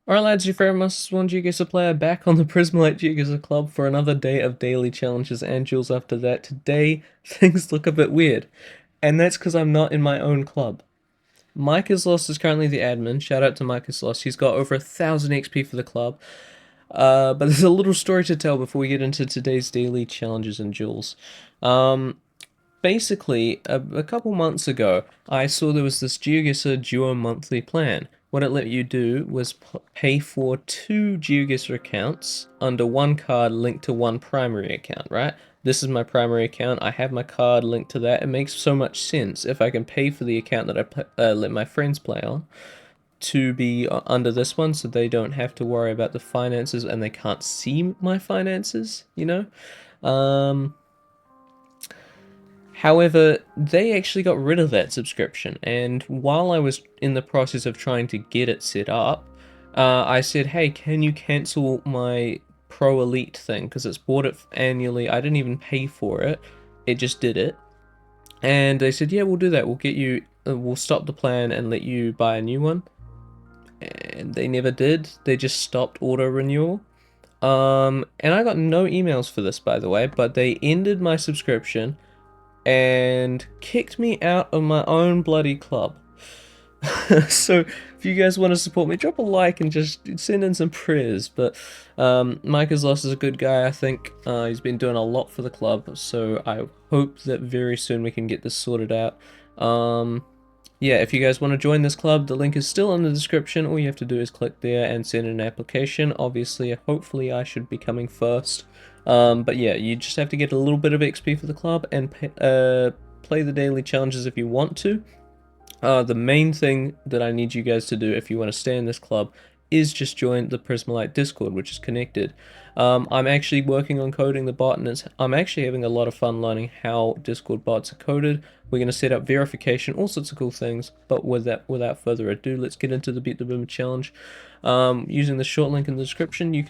Alright lads, your favorite Masters 1 Geoguessr player back on the Prismalite Geoguessr Club for another day of daily challenges and duels after that. Today, things look a bit weird, and that's because I'm not in my own club. Mike is Lost is currently the admin. Shout out to Mike is Lost. He's got over 1,000 XP for the club. But there's a little story to tell before we get into today's daily challenges and duels. Basically, a couple months ago, I saw there was this Geoguessr Duo monthly plan. What it let you do was pay for 2 Geoguessr accounts under one card linked to one primary account, right? This is my primary account. I have my card linked to that. It makes so much sense if I can pay for the account that I let my friends play on to be under this one so they don't have to worry about the finances and they can't see my finances, you know? Um, However, they actually got rid of that subscription, and while I was in the process of trying to get it set up, I said, hey, can you cancel my Pro Elite thing? Because it's bought it annually. I didn't even pay for it. It just did it. And they said, yeah, we'll do that. We'll get you, we'll stop the plan and let you buy a new one. And they never did. They just stopped auto renewal. And I got no emails for this, by the way, but they ended my subscription and kicked me out of my own bloody club. So if you guys want to support me, drop a like and just send in some prayers. But Mike is Lost is a good guy, I think. He's been doing a lot for the club, so I hope that very soon we can get this sorted out. Yeah, if you guys want to join this club, the link is still in the description. All you have to do is click there and send an application. Obviously, hopefully I should be coming first. But yeah, you just have to get a little bit of XP for the club and play the daily challenges if you want to. The main thing that I need you guys to do if you want to stay in this club is just join the Prismalite Discord, which is connected. I'm actually working on coding the bot, and I'm actually having a lot of fun learning how Discord bots are coded. We're going to set up verification, all sorts of cool things. But without further ado, let's get into the Beat the Boom challenge. Using the short link in the description, you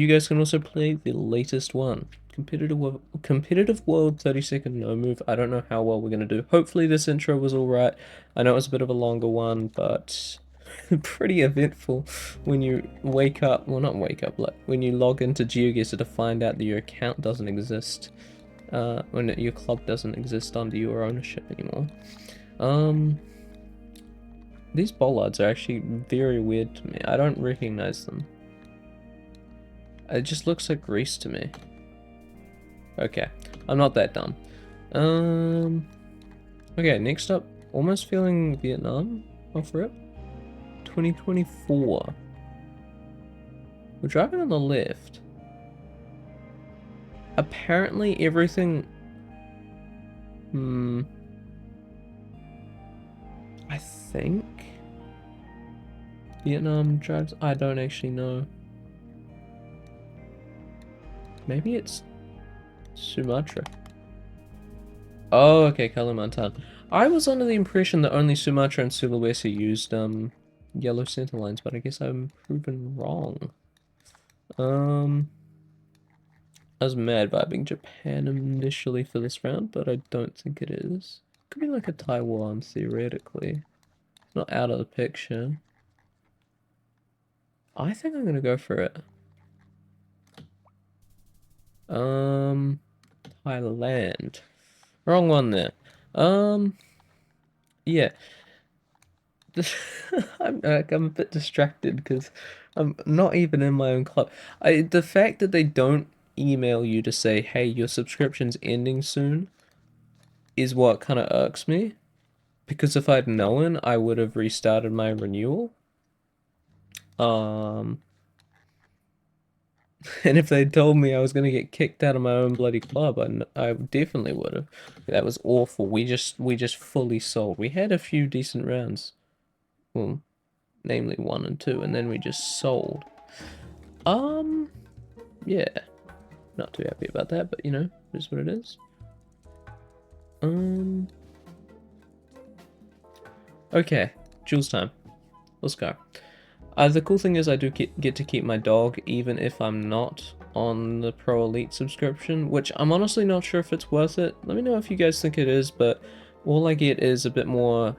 guys can also play the latest one. Competitive World 30-second no move. I don't know how well we're gonna do. Hopefully this intro was alright. I know it was a bit of a longer one, but pretty eventful when you wake up, well not wake up, like when you log into Geoguessr to find out that your account doesn't exist. When your club doesn't exist under your ownership anymore. These bollards are actually very weird to me. I don't recognize them. It just looks like grease to me. Okay, I'm not that dumb. Okay, next up, almost feeling Vietnam off rip. 2024. We're driving on the left. Apparently everything... I think... Vietnam drives... I don't actually know. Maybe it's... Sumatra. Oh, okay, Kalimantan. I was under the impression that only Sumatra and Sulawesi used yellow center lines, but I guess I'm proven wrong. I was mad vibing Japan initially for this round, but I don't think it is. Could be like a Taiwan theoretically. It's not out of the picture. I think I'm gonna go for it. Thailand. Wrong one there. Yeah. I'm a bit distracted because I'm not even in my own club. The fact that they don't email you to say, hey, your subscription's ending soon is what kind of irks me. Because if I'd known, I would have restarted my renewal. And if they'd told me I was gonna get kicked out of my own bloody club, I definitely would have. That was awful. We just fully sold. We had a few decent rounds. Well, namely 1 and 2, and then we just sold. Yeah. Not too happy about that, but you know, it is what it is. Okay, Jules time. Let's go. The cool thing is I do get to keep my dog even if I'm not on the Pro Elite subscription, which I'm honestly not sure if it's worth it. Let me know if you guys think it is, but all I get is a bit more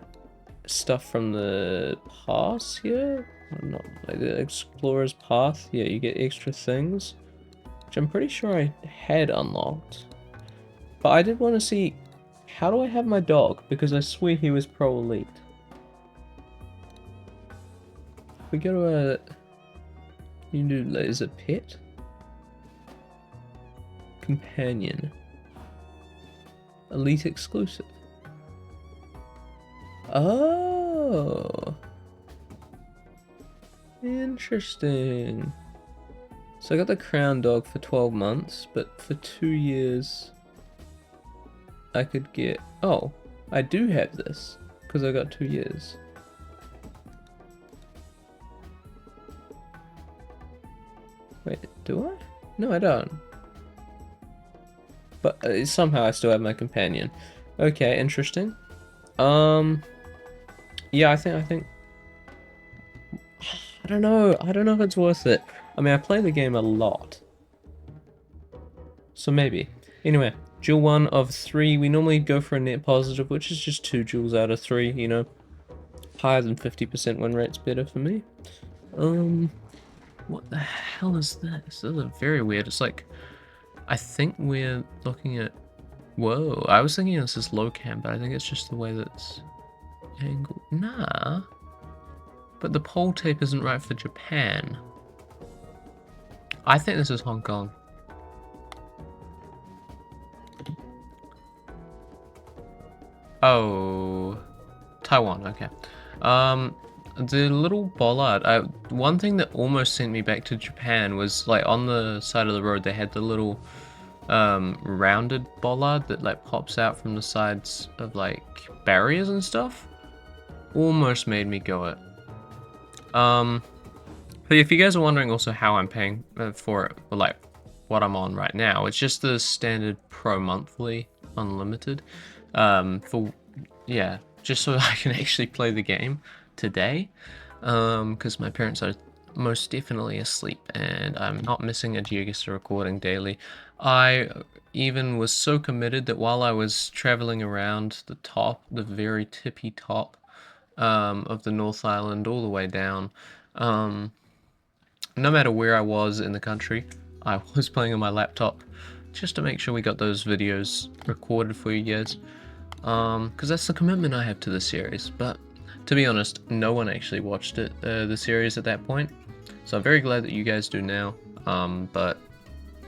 stuff from the pass here. Or not, like the Explorer's Path. Yeah, you get extra things, which I'm pretty sure I had unlocked. But I did want to see, how do I have my dog? Because I swear he was Pro Elite. If we go to a... You can do, is it pet? Companion. Elite exclusive. Oh. Interesting. So I got the crown dog for 12 months, but for 2 years I could get... Oh, I do have this, because I got 2 years. Wait, do I? No, I don't. But somehow I still have my companion. Okay, interesting. Yeah, I think I don't know. I don't know if it's worth it. I mean, I play the game a lot. So maybe. Anyway, duel 1 of 3. We normally go for a net positive, which is just 2 duels out of 3, you know. Higher than 50% win rate's better for me. What the hell is this? This is very weird. It's like, I think we're looking at... Whoa, I was thinking this is low cam, but I think it's just the way that's angled. Nah. But the pole tape isn't right for Japan. I think this is Hong Kong. Oh, Taiwan, okay. The little bollard, one thing that almost sent me back to Japan was, like, on the side of the road they had the little rounded bollard that like pops out from the sides of like barriers and stuff. Almost made me go it. But if you guys are wondering also how I'm paying for it, or like what I'm on right now, it's just the standard pro monthly unlimited. Yeah, just so I can actually play the game today, because my parents are most definitely asleep and I'm not missing a Geoguessr recording daily. I even was so committed that while I was traveling around the top, the very tippy top of the North Island all the way down, no matter where I was in the country, I was playing on my laptop just to make sure we got those videos recorded for you guys, because that's the commitment I have to the series. But to be honest, no one actually watched it, the series at that point, so I'm very glad that you guys do now. But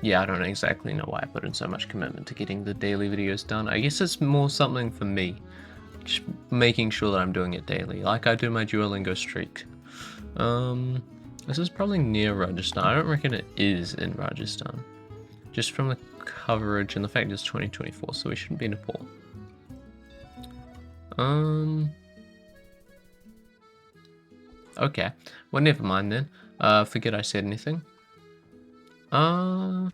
yeah, I don't exactly know why I put in so much commitment to getting the daily videos done. I guess it's more something for me, just making sure that I'm doing it daily, like I do my Duolingo streak. This is probably near Rajasthan. I don't reckon it is in Rajasthan, just from the coverage and the fact it's 2024, so we shouldn't be in Nepal. Okay, well, never mind then. Forget I said anything. Yeah.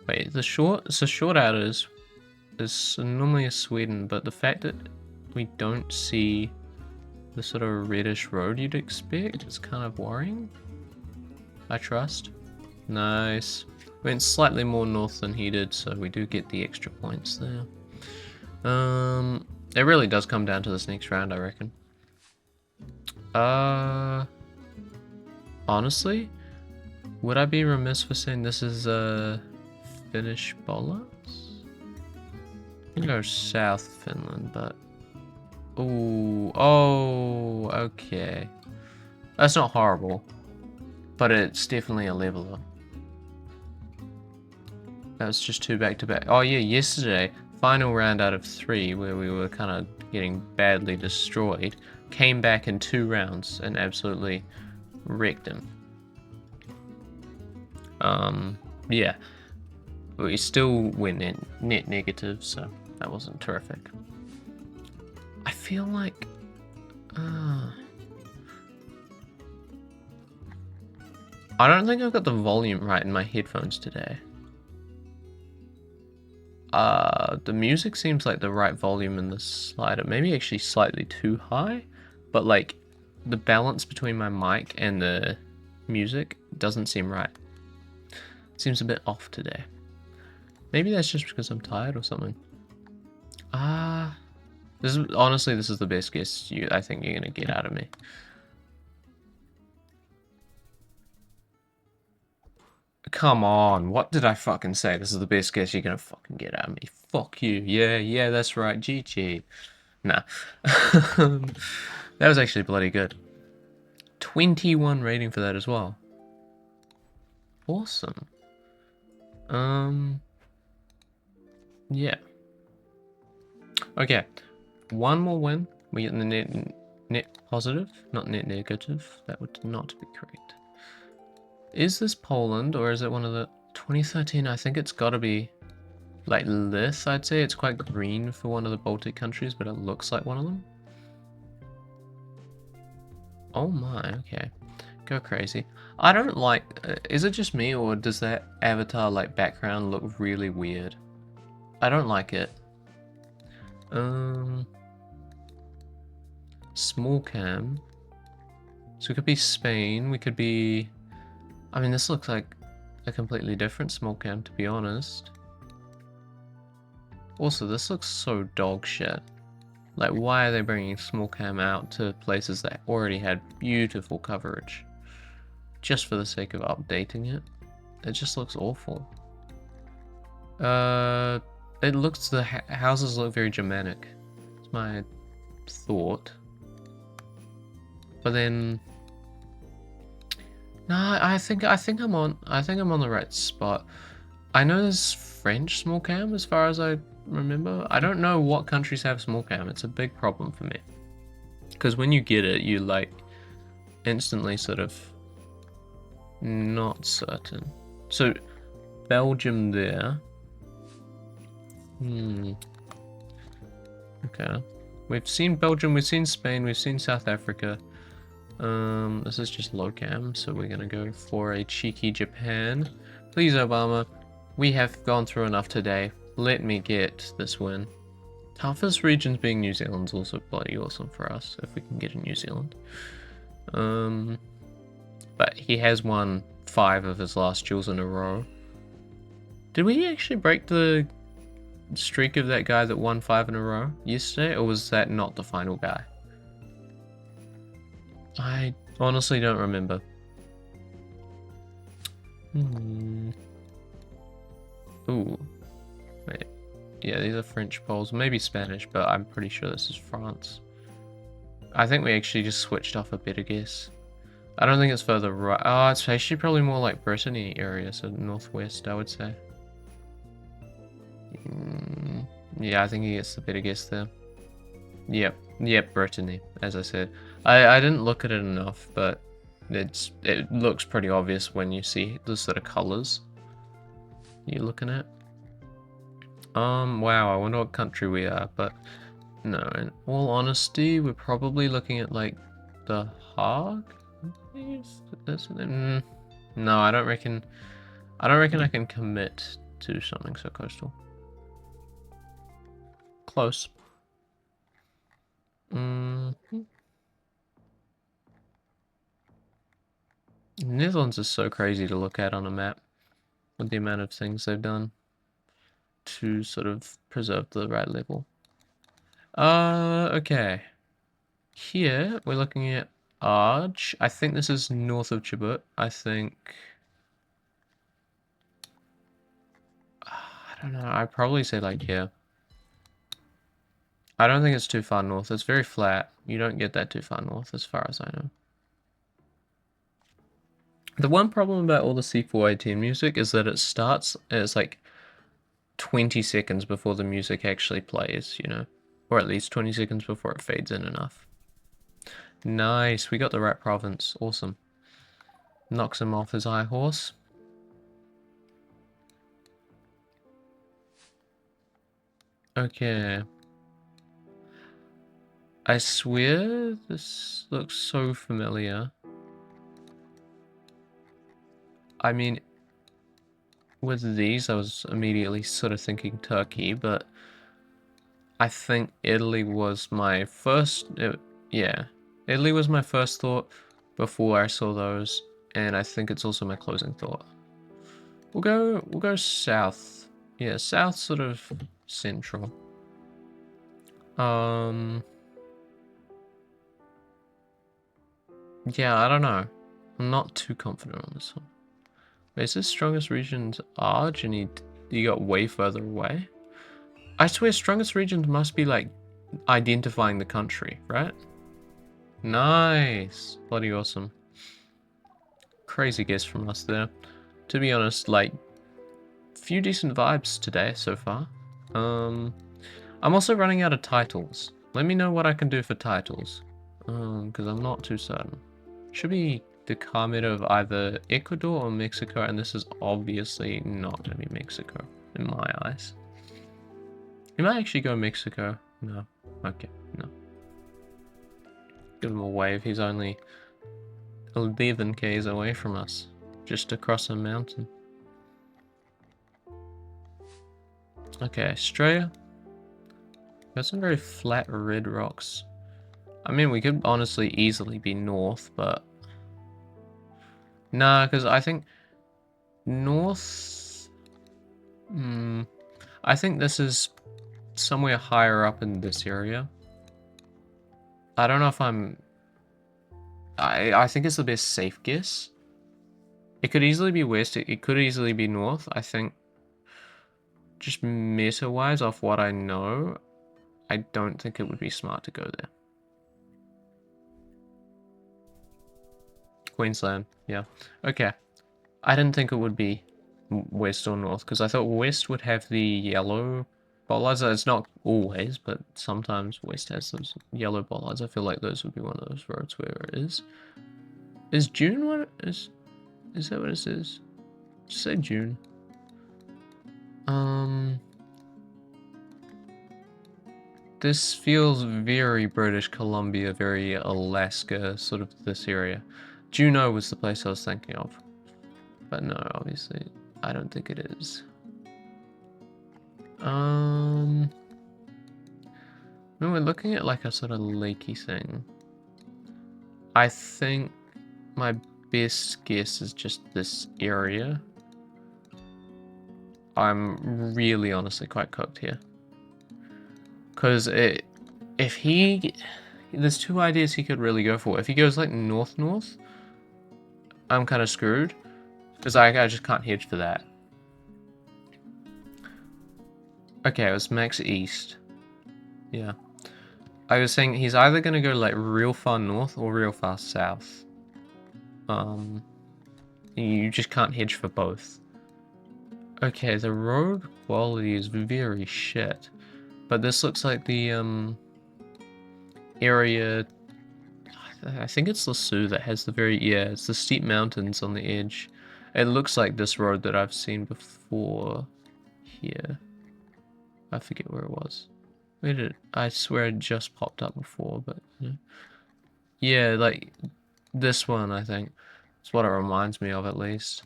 Wait, the short out is normally a Sweden, but the fact that we don't see the sort of reddish road you'd expect is kind of worrying. I trust. Nice. Went slightly more north than he did, so we do get the extra points there. It really does come down to this next round, I reckon. Honestly, would I be remiss for saying this is Finnish bollards? I can go South Finland, but oh, okay. That's not horrible, but it's definitely a leveler. That was just 2 back-to-back. Oh yeah, yesterday, final round out of 3, where we were kind of getting badly destroyed, came back in 2 rounds and absolutely wrecked him. Yeah, we still went in net negative, so that wasn't terrific. I feel like I don't think I've got the volume right in my headphones today. The music seems like the right volume in the slider, maybe actually slightly too high, but like the balance between my mic and the music doesn't seem right. It seems a bit off today. Maybe that's just because I'm tired or something. This is honestly, this is the best guess I think you're gonna get out of me. Come on, what did I fucking say? This is the best guess you're gonna fucking get out of me. Fuck you. Yeah, that's right. GG. Nah. That was actually bloody good. 21 rating for that as well. Awesome. Yeah. Okay. One more win. We get the net positive, not net negative. That would not be correct. Is this Poland or is it one of the 2013? I think it's got to be like this. I'd say it's quite green for one of the Baltic countries, but it looks like one of them. Oh my, okay. Go crazy. I don't like, is it just me or does that avatar like background look really weird? I don't like it. Small cam. So it could be Spain, we could be, I mean this looks like a completely different small cam to be honest. Also this looks so dog shit. Like why are they bringing small cam out to places that already had beautiful coverage? Just for the sake of updating it. It just looks awful. It looks, the houses look very Germanic. It's my thought. But then, nah, I think I'm on the right spot. I know there's French small cam as far as I remember. I don't know what countries have small cam. It's a big problem for me. Because when you get it, you like instantly sort of not certain. So Belgium there. Okay. We've seen Belgium, we've seen Spain, we've seen South Africa. This is just low cam, so we're gonna go for a cheeky Japan. Please, Obama, we have gone through enough today. Let me get this win. Toughest regions being New Zealand's also bloody awesome for us, if we can get a New Zealand. But he has won 5 of his last duels in a row. Did we actually break the streak of that guy that won 5 in a row yesterday, or was that not the final guy? I honestly don't remember. Ooh. Wait. Yeah, these are French polls. Maybe Spanish, but I'm pretty sure this is France. I think we actually just switched off a better guess. I don't think it's further right. Oh, it's actually probably more like Brittany area, so northwest, I would say. Yeah, I think he gets the better guess there. Yep, Brittany, as I said. I didn't look at it enough, but it looks pretty obvious when you see the sort of colors you're looking at. Wow, I wonder what country we are, but no, in all honesty, we're probably looking at like the Hague? No, I don't reckon I can commit to something so coastal. Close. Netherlands is so crazy to look at on a map with the amount of things they've done to sort of preserve the right level. Okay. Here we're looking at Arge. I think this is north of Chubut. I think. I don't know. I'd probably say like here. I don't think it's too far north. It's very flat. You don't get that too far north as far as I know. The one problem about all the C418 music is that it starts, it's like 20 seconds before the music actually plays, you know? Or at least 20 seconds before it fades in enough. Nice, we got the right province. Awesome. Knocks him off his high horse. Okay. I swear this looks so familiar. I mean, with these, I was immediately sort of thinking Turkey, but I think Italy was my first, yeah. Italy was my first thought before I saw those, and I think it's also my closing thought. We'll go south. Yeah, south sort of central. Yeah, I don't know. I'm not too confident on this one. Wait, is this strongest regions Arge and you got way further away? I swear strongest regions must be like identifying the country, right? Nice. Bloody awesome. Crazy guess from us there. To be honest, like, few decent vibes today so far. I'm also running out of titles. Let me know what I can do for titles. Because I'm not too certain. Should be the Carmid of either Ecuador or Mexico, and this is obviously not going to be Mexico, in my eyes. You might actually go Mexico. No. Okay, no. Give him a wave, he's only 11 k's away from us. Just across a mountain. Okay, Australia. Got some very flat red rocks. I mean, we could honestly easily be north, but... Nah, because I think... North... I think this is somewhere higher up in this area. I don't know if I'm... I think it's the best safe guess. It could easily be west, it could easily be north. I think just meta-wise off what I know, I don't think it would be smart to go there. Queensland, yeah. Okay. I didn't think it would be west or north, because I thought west would have the yellow bollards. It's not always, but sometimes west has those yellow bollards. I feel like those would be one of those roads where it is. Is June what it is? Is that what it says? Just say June. This feels very British Columbia, very Alaska, sort of this area. Juneau was the place I was thinking of. But no, obviously, I don't think it is. When we're looking at like a sort of lakey thing, I think my best guess is just this area. I'm really honestly quite cooked here. Because if he... There's two ideas he could really go for. If he goes like north-north, I'm kind of screwed. Because I just can't hedge for that. Okay, it was max east. Yeah. I was saying he's either going to go like real far north or real far south. You just can't hedge for both. Okay, the road quality is very shit. But this looks like the area... I think it's Lasue that has the very... Yeah, it's the steep mountains on the edge. It looks like this road that I've seen before here. I forget where it was. Where did it? I swear it just popped up before, but... Yeah, like this one, I think. It's what it reminds me of, at least.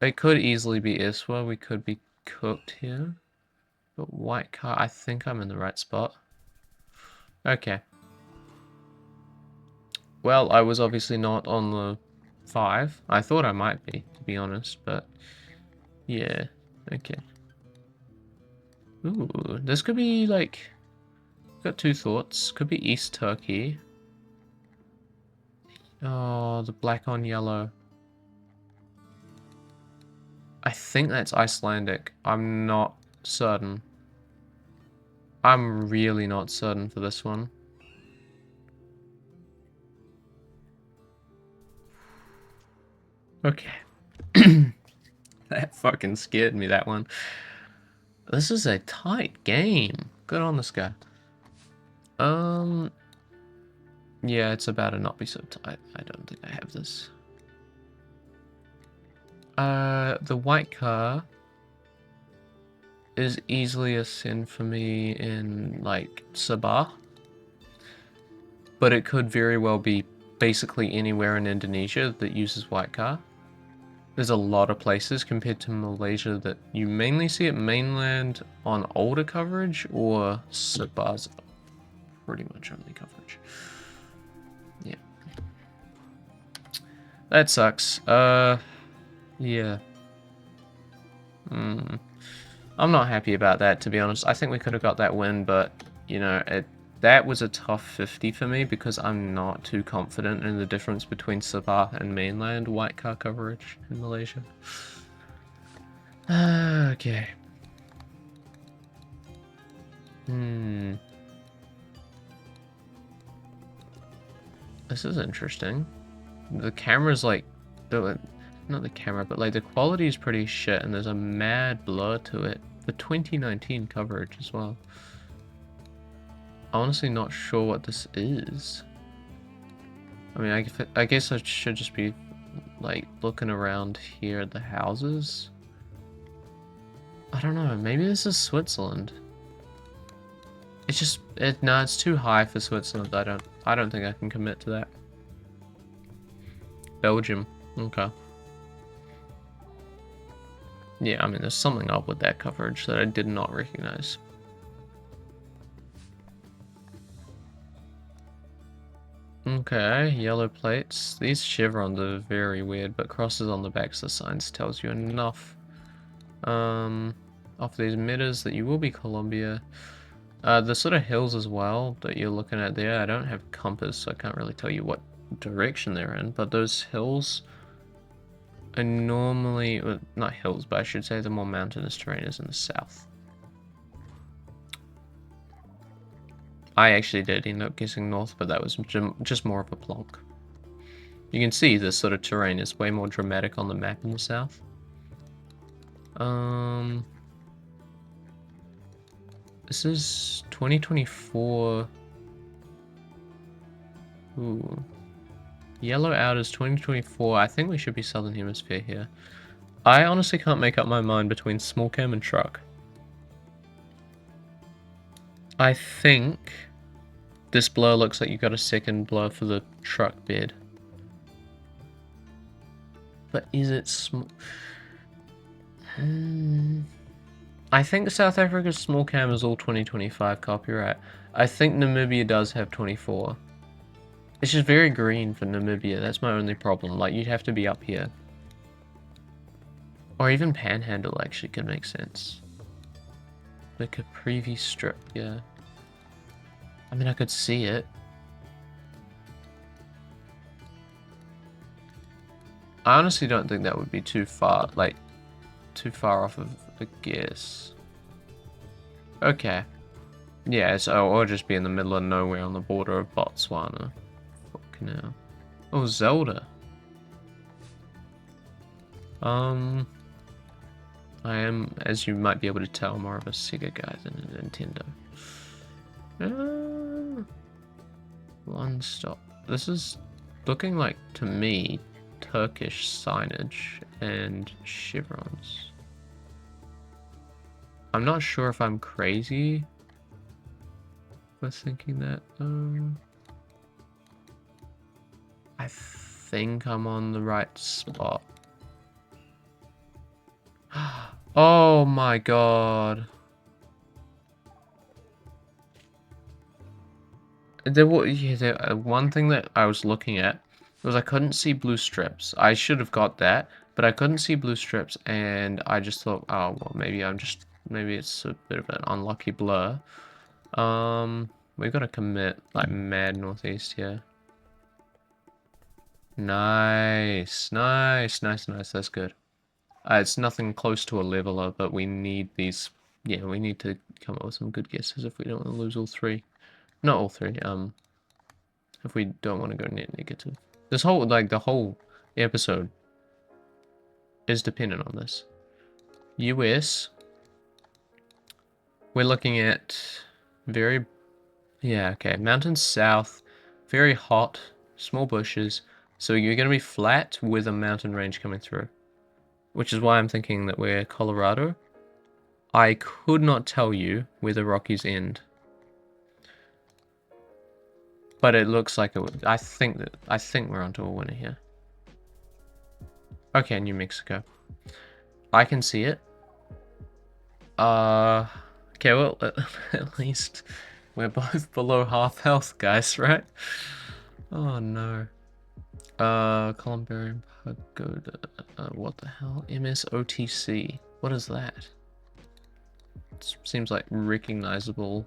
It could easily be Iswa. We could be cooked here. But white car, I think I'm in the right spot. Okay. Well, I was obviously not on the 5. I thought I might be, to be honest, but... Yeah, okay. Ooh, this could be, like... Got two thoughts. Could be East Turkey. Oh, the black on yellow. I think that's Icelandic. I'm not certain. I'm really not certain for this one. Okay. That fucking scared me, that one. This is a tight game. Good on this guy. Yeah, it's about to not be so tight. I don't think I have this. The white car is easily a sin for me in, like, Sabah. But it could very well be basically anywhere in Indonesia that uses white car. There's a lot of places compared to Malaysia that you mainly see at mainland on older coverage, or Sabah's pretty much only coverage. Yeah. That sucks. Yeah. I'm not happy about that, to be honest. I think we could have got that win, but, you know, That was a tough 50 for me because I'm not too confident in the difference between Sabah and mainland white car coverage in Malaysia. Okay. This is interesting. The camera's like, not the camera, but like the quality is pretty shit, and there's a mad blur to it. The 2019 coverage as well. Honestly, not sure what this is. I mean, I guess I should just be like looking around here at the houses. I don't know. Maybe this is Switzerland. It's just no, it's too high for Switzerland. I don't think I can commit to that. Belgium. Okay. Yeah, I mean, there's something up with that coverage that I did not recognize. Okay, yellow plates. These chevrons are very weird, but crosses on the backs of the signs tells you enough. Off these meters that you will be Colombia. The sort of hills as well that you're looking at there, I don't have compass, so I can't really tell you what direction they're in, but those hills are normally, well, not hills, but I should say the more mountainous terrain is in the south. I actually did end up guessing north, but that was just more of a plonk. You can see this sort of terrain is way more dramatic on the map in the south. This is 2024. Ooh. Yellow out is 2024. I think we should be Southern Hemisphere here. I honestly can't make up my mind between small cam and truck. I think this blur looks like you got a second blur for the truck bed. But is it small? I think South Africa's small cam is all 2025 copyright. I think Namibia does have 24. It's just very green for Namibia. That's my only problem. Like, you'd have to be up here. Or even Panhandle actually could make sense. Like a preview strip, yeah. I mean, I could see it. I honestly don't think that would be too far, like, too far off of a guess. Okay. Yeah, so or just be in the middle of nowhere on the border of Botswana. Fucking hell. Oh, Zelda. I am, as you might be able to tell, more of a Sega guy than a Nintendo. One stop. This is looking like, to me, Turkish signage and chevrons. I'm not sure if I'm crazy for thinking that. I think I'm on the right spot. Oh my god. One thing that I was looking at was I couldn't see blue strips. I should have got that, but I couldn't see blue strips, and I just thought, oh, well, maybe it's a bit of an unlucky blur. We've got to commit, like, mad northeast here. Nice, nice, nice, nice, that's good. It's nothing close to a leveler, but we need these, yeah, we need to come up with some good guesses if we don't want to lose all three. Not all three, if we don't want to go net negative. This whole, like, the whole episode is dependent on this. US, we're looking at very, yeah, okay, mountains south, very hot, small bushes, so you're going to be flat with a mountain range coming through, which is why I'm thinking that we're Colorado. I could not tell you where the Rockies end. But it looks like I think we're onto a winner here. Okay, New Mexico. I can see it. Okay, well, at least we're both below half health, guys, right? Oh no. Columbarium Pagoda. What the hell? MSOTC. What is that? It seems like recognizable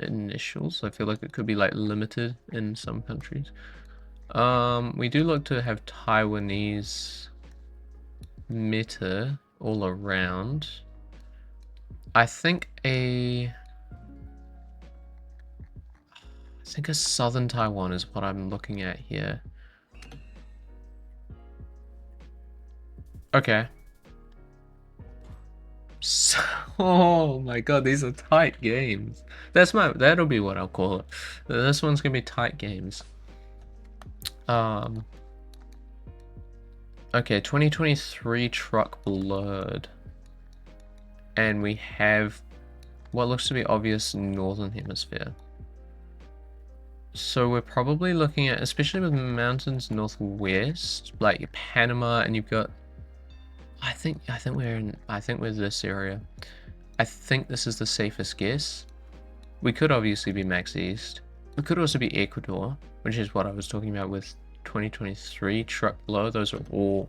initials. I feel like it could be like limited in some countries. We do look to have Taiwanese meta all around. I think a southern Taiwan is what I'm looking at here. Okay. So, oh my god, these are tight games. That'll be what I'll call it. This one's gonna be tight games. Okay, 2023 truck blurred. And we have what looks to be obvious northern hemisphere. So we're probably looking at, especially with mountains northwest, like Panama, and you've got I think we're this area. I think this is the safest guess. We could obviously be max east. We could also be Ecuador, which is what I was talking about with 2023 truck blow. Those are all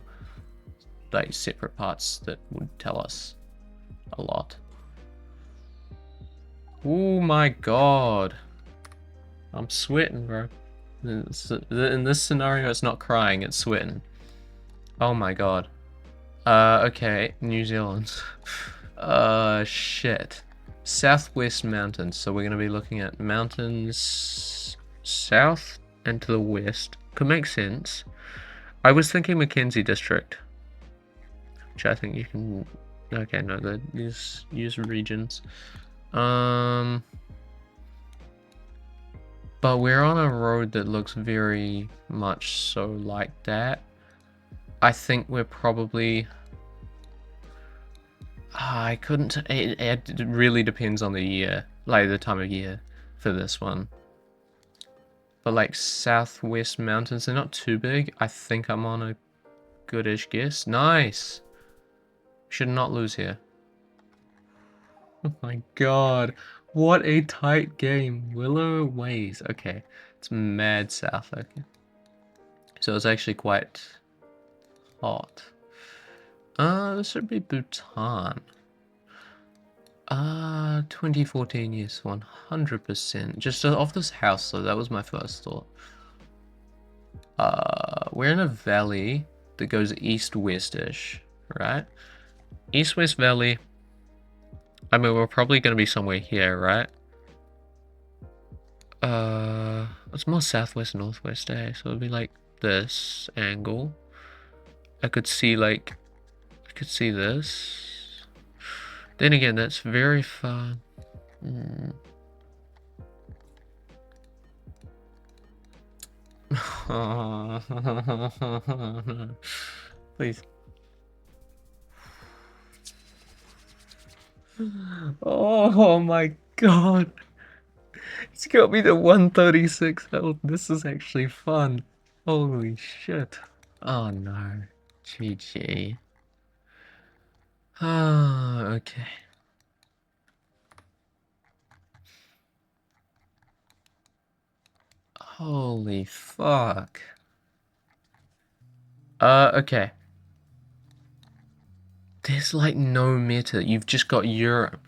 like separate parts that would tell us a lot. Oh my god. I'm sweating, bro. In this scenario, it's not crying, it's sweating. Oh my god. Okay, New Zealand. Shit. Southwest mountains. So we're going to be looking at mountains south and to the west. Could make sense. I was thinking Mackenzie District, which I think you can. Okay, no, use regions. But we're on a road that looks very much so like that. I think we're probably. I couldn't. It really depends on the year, like the time of year for this one. But like southwest mountains, they're not too big. I think I'm on a goodish guess. Nice. Should not lose here. Oh my god. What a tight game. Willow Ways. Okay. It's mad south. Okay. So it's actually quite hot. This should be Bhutan. 2014, yes, 100%. Just off this house, so that was my first thought. We're in a valley that goes east-west-ish, right? East-west valley. I mean, we're probably going to be somewhere here, right? It's more southwest-northwest, eh? So it'll be like this angle. I could see this. Then again, that's very far. Please. Oh my god. It's got me to 136 health. This is actually fun. Holy shit. Oh no. GG. Ah, okay. Holy fuck. Okay. There's like no meta. You've just got Europe.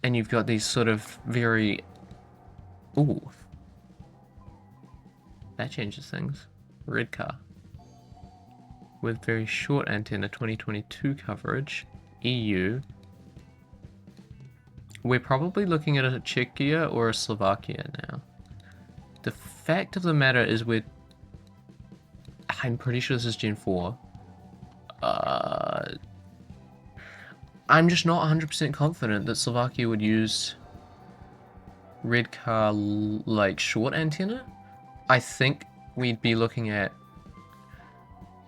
And you've got these sort of very... Ooh. That changes things. Red car. With very short antenna 2022 coverage. EU. We're probably looking at a Czechia or a Slovakia now. The fact of the matter is I'm pretty sure this is Gen 4. I'm just not 100% confident that Slovakia would use red car like short antenna. I think we'd be looking at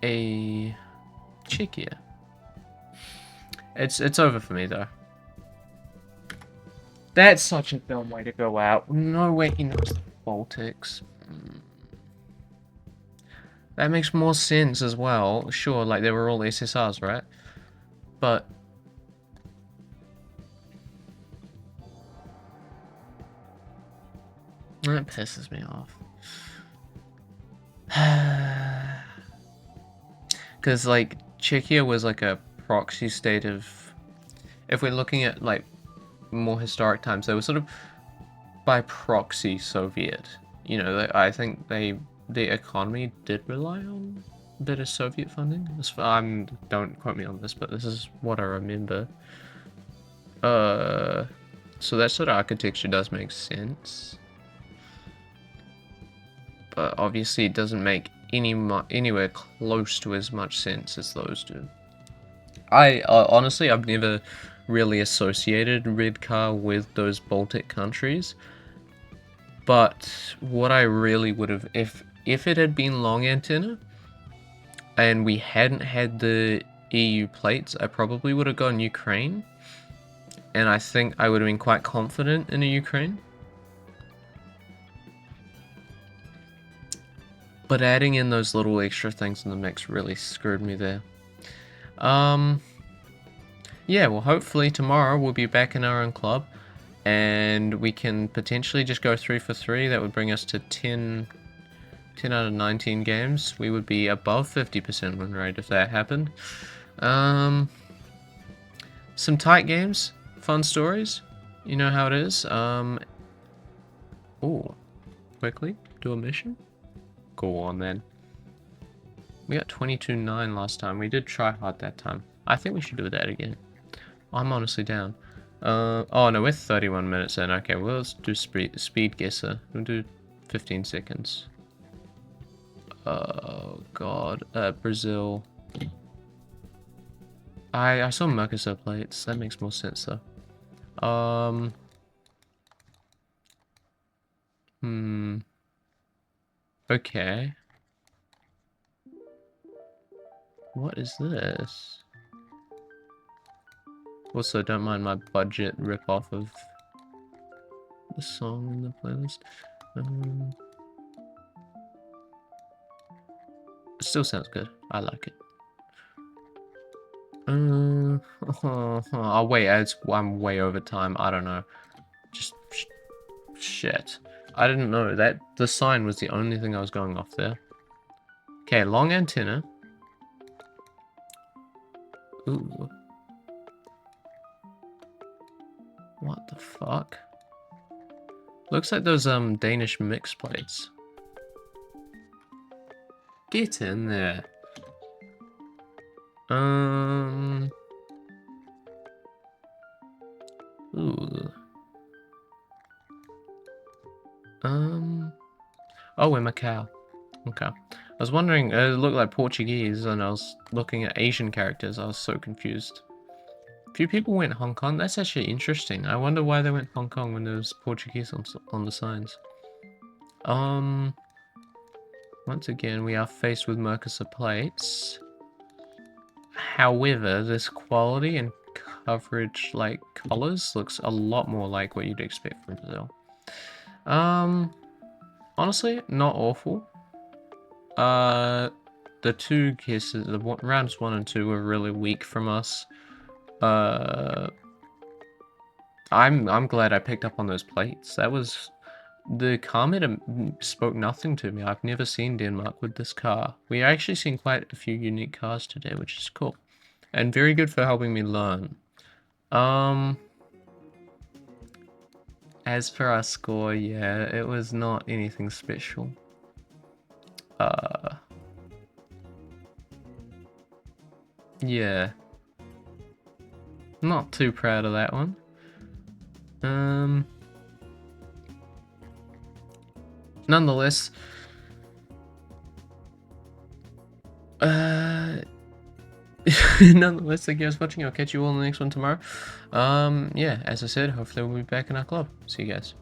a Czechia. It's over for me though. That's such a dumb way to go out. No way he knows the Baltics. That makes more sense as well. Sure, like they were all SSRs, right? But that pisses me off. Because like Czechia was like a proxy state of, if we're looking at like more historic times, they were sort of by proxy Soviet. You know, I think the economy did rely on a bit of Soviet funding. Don't quote me on this, but this is what I remember. So that sort of architecture does make sense, but obviously it doesn't make anywhere close to as much sense as those do. Honestly, I've never really associated Redcar with those Baltic countries, but what I really would have, if it had been long antenna and we hadn't had the EU plates, I probably would have gone Ukraine, and I think I would have been quite confident in a Ukraine. But adding in those little extra things in the mix really screwed me there. Yeah, well, hopefully tomorrow we'll be back in our own club, and we can potentially just go 3 for 3. That would bring us to 10 out of 19 games. We would be above 50% win rate if that happened. Some tight games, fun stories. You know how it is. Ooh, quickly do a mission. Go on then. We got 22-9 last time. We did try hard that time. I think we should do that again. I'm honestly down. Oh no, we're 31 minutes in. Okay, well, let's do speed guesser. We'll do 15 seconds. Oh god, Brazil. I saw Mercosur plates. That makes more sense though. Okay. What is this? Also, don't mind my budget rip-off of the song in the playlist. It still sounds good. I like it. Oh wait, I'm way over time. I don't know. Just shit. I didn't know that the sign was the only thing I was going off there. Okay, long antenna. Ooh. What the fuck? Looks like those Danish mix plates. Get in there. Ooh. Oh, we're Macau. Okay. I was wondering, it looked like Portuguese, and I was looking at Asian characters. I was so confused. A few people went Hong Kong. That's actually interesting. I wonder why they went Hong Kong when there was Portuguese on the signs. Once again, we are faced with Mercosur plates. However, this quality and coverage, like colors, looks a lot more like what you'd expect from Brazil. Honestly, not awful. The two guesses, rounds 1 and 2 were really weak from us. I'm glad I picked up on those plates. That was the car meter spoke nothing to me. I've never seen Denmark with this car. We actually seen quite a few unique cars today, which is cool, and very good for helping me learn. As for our score, yeah, it was not anything special. Yeah. Not too proud of that one. Nonetheless, nonetheless, thank you guys for watching. I'll catch you all in the next one tomorrow. Yeah, as I said, hopefully we'll be back in our club. See you guys.